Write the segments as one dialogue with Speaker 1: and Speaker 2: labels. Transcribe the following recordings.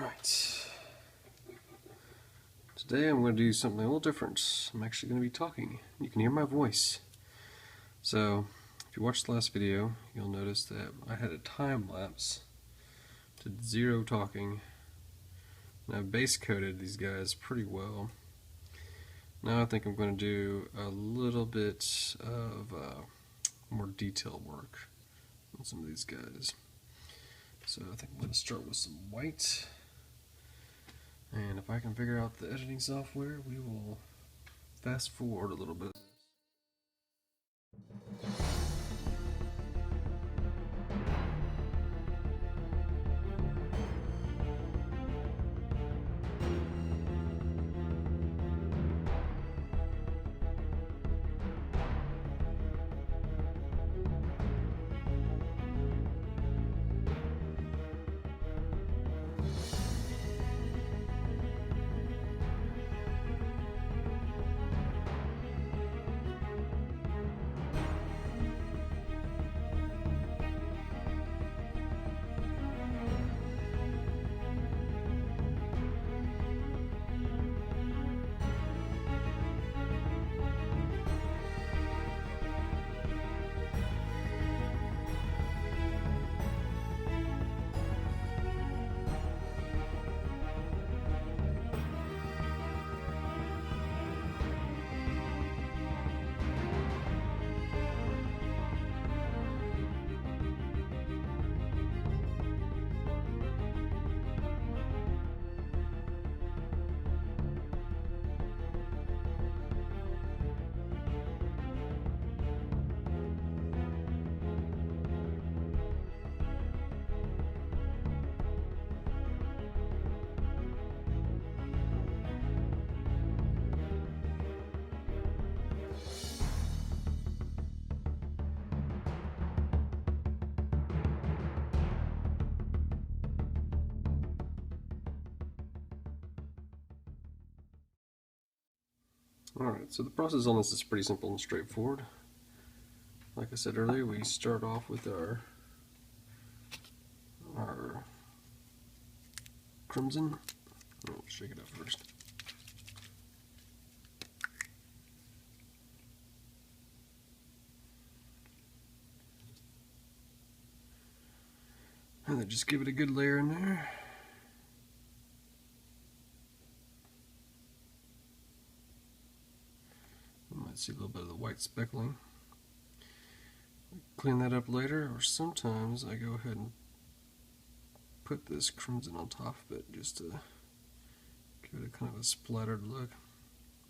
Speaker 1: Alright, today I'm going to do something a little different. I'm actually going to be talking. You can hear my voice. So, if you watched the last video, you'll notice that I had a time lapse to 0 talking, and I base coded these guys pretty well. Now I think I'm going to do a little bit of more detail work on some of these guys. So I think I'm going to start with some white. And if I can figure out the editing software, we will fast forward a little bit. Alright, so the process on this is pretty simple and straightforward. Like I said earlier, we start off with our crimson. I'll shake it up first. And then just give it a good layer in there. You might see a little bit of the white speckling. Clean that up later, or sometimes I go ahead and put this crimson on top of it just to give it a kind of a splattered look.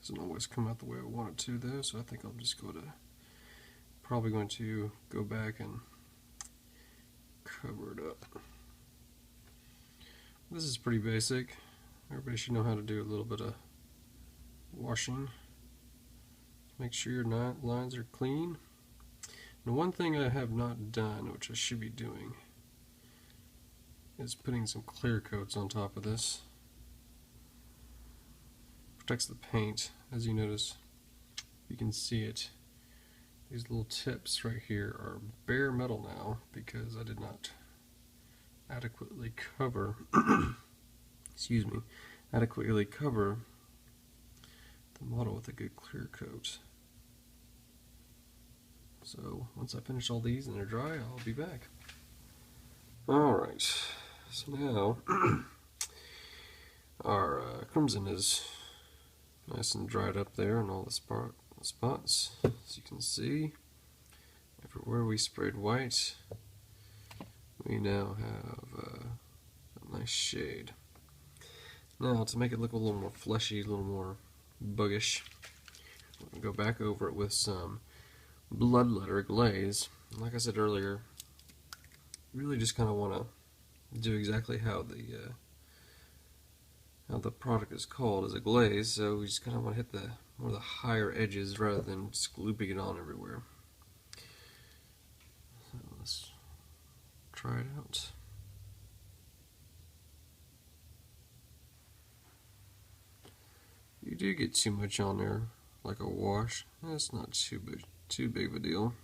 Speaker 1: Doesn't always come out the way I want it to though, so I think I'll just probably going to go back and cover it up. This is pretty basic. Everybody should know how to do a little bit of washing. Make sure your lines are clean. Now, one thing I have not done, which I should be doing, is putting some clear coats on top of this. Protects the paint. As you notice, you can see it. These little tips right here are bare metal now because I did not adequately cover adequately cover the model with a good clear coat. So once I finish all these and they're dry, I'll be back. Alright, so now our crimson is nice and dried up there in all the spots. As you can see, everywhere we sprayed white, we now have a nice shade. Now, to make it look a little more fleshy, a little more buggish, I'm going to go back over it with some bloodletter glaze. And like I said earlier, you really just kind of want to do exactly how the product is called as a glaze. So we just kind of want to hit more of the higher edges rather than just looping it on everywhere. So let's try it out. You do get too much on there, like a wash. That's not too big of a deal.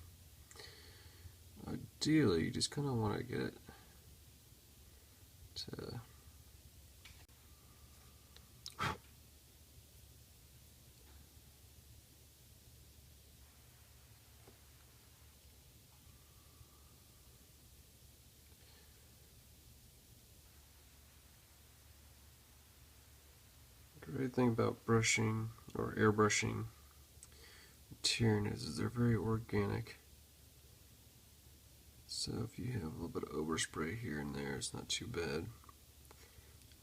Speaker 1: Ideally, you just kind of want to get it to great thing about brushing or airbrushing Tyranids is they're very organic. So if you have a little bit of overspray here and there, it's not too bad.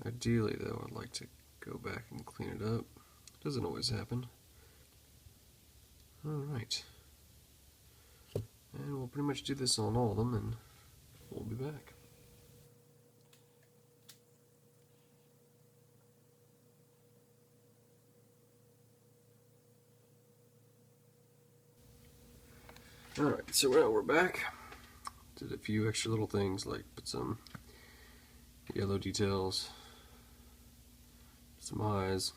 Speaker 1: Ideally though, I'd like to go back and clean it up. Doesn't always happen. Alright. And we'll pretty much do this on all of them and we'll be back. Alright, so now we're back. Did a few extra little things like put some yellow details, some eyes.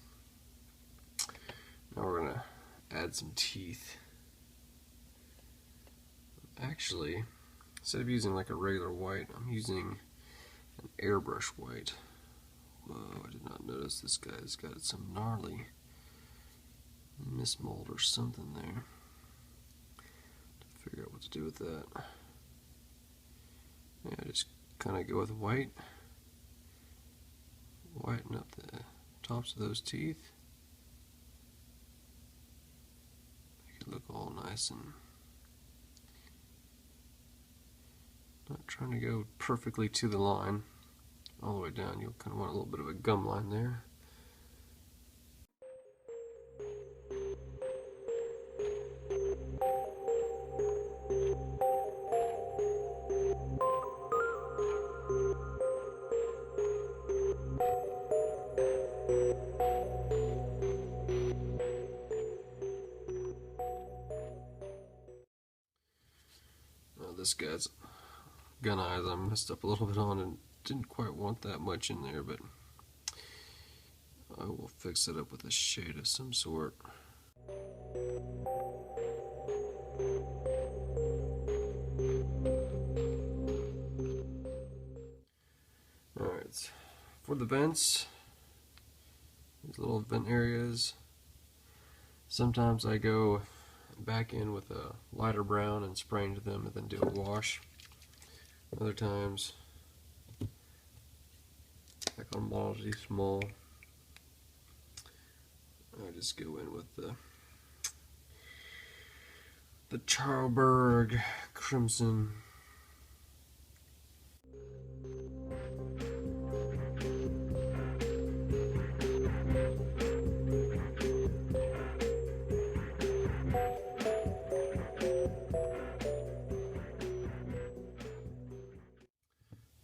Speaker 1: Now we're going to add some teeth. Actually, instead of using like a regular white, I'm using an airbrush white. Whoa, I did not notice this guy's got some gnarly mismold or something there. Figure out what to do with that. Yeah, just kind of go with white. Whiten up the tops of those teeth. Make it look all nice and not trying to go perfectly to the line all the way down. You'll kind of want a little bit of a gum line there. This guy's gun eyes I messed up a little bit on and didn't quite want that much in there, but I will fix it up with a shade of some sort. Alright, for the vents, these little vent areas, sometimes I go back in with a lighter brown and spray into them and then do a wash. Other times, like on models these small, I just go in with the Charlberg Crimson.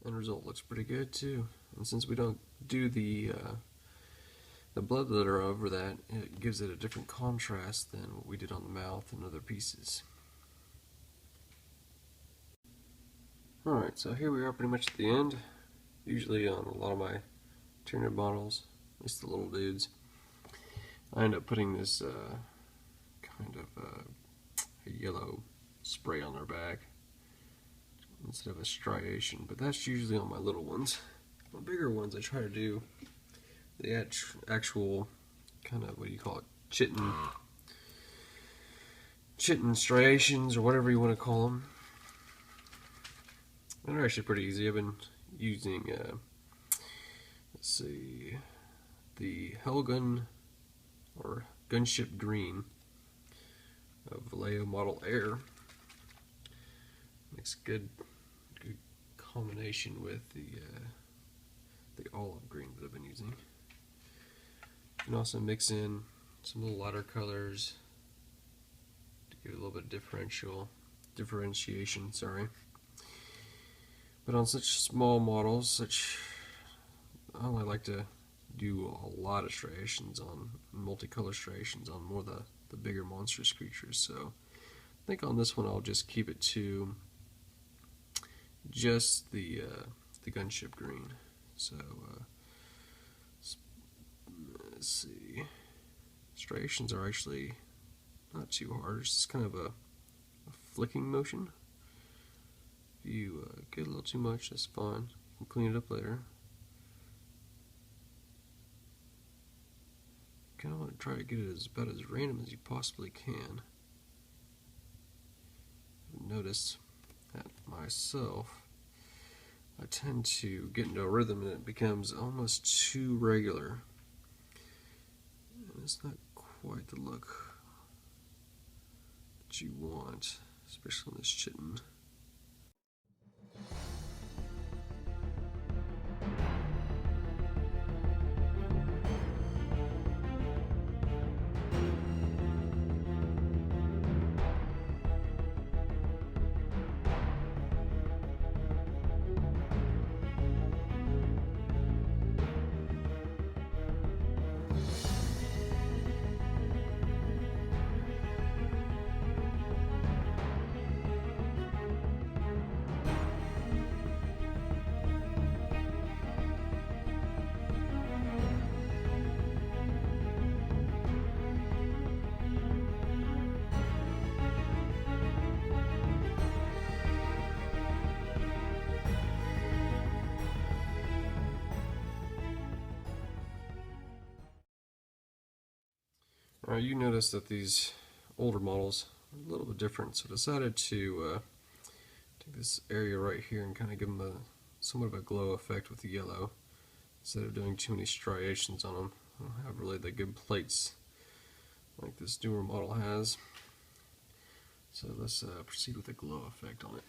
Speaker 1: End result looks pretty good too. And since we don't do the blood letter over that, it gives it a different contrast than what we did on the mouth and other pieces. Alright, so here we are pretty much at the end. Usually on a lot of my Tyranid models, at least the little dudes, I end up putting this kind of a yellow spray on their back instead of a striation, but that's usually on my little ones. My bigger ones I try to do the actual kind of, what do you call it, chitin striations or whatever you want to call them. And they're actually pretty easy. I've been using let's see, the Helgun or Gunship Green of Vallejo Model Air. Makes good combination with the olive green that I've been using. You can also mix in some little lighter colors to give it a little bit of differentiation. Sorry. But on such small models, I only like to do a lot of striations on multicolor striations on more the bigger monstrous creatures. So I think on this one I'll just keep it to just the Gunship Green. So let's see. Striations are actually not too hard. It's just kind of a flicking motion. If you get a little too much, that's fine. You can clean it up later. You kind of want to try to get it about as random as you possibly can. I've noticed that myself, I tend to get into a rhythm and it becomes almost too regular. It's not quite the look that you want, especially on this chitin. You notice that these older models are a little bit different, so I decided to take this area right here and kind of give them somewhat of a glow effect with the yellow instead of doing too many striations on them. I don't have really the good plates like this newer model has, so let's proceed with a glow effect on it.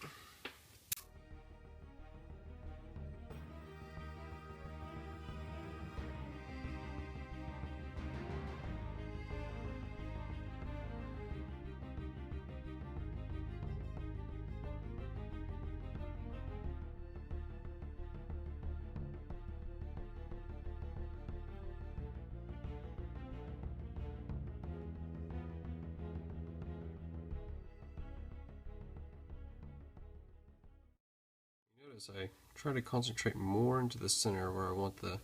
Speaker 1: Notice I try to concentrate more into the center where I want the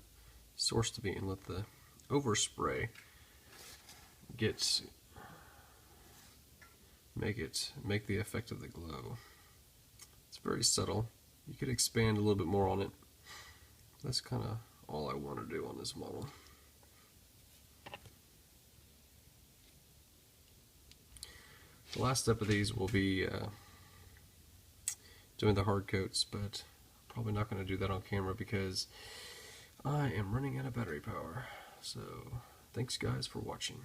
Speaker 1: source to be and let the overspray make the effect of the glow. It's very subtle. You could expand a little bit more on it. That's kind of all I want to do on this model. The last step of these will be doing the hard coats, but probably not going to do that on camera because I am running out of battery power. So thanks guys for watching.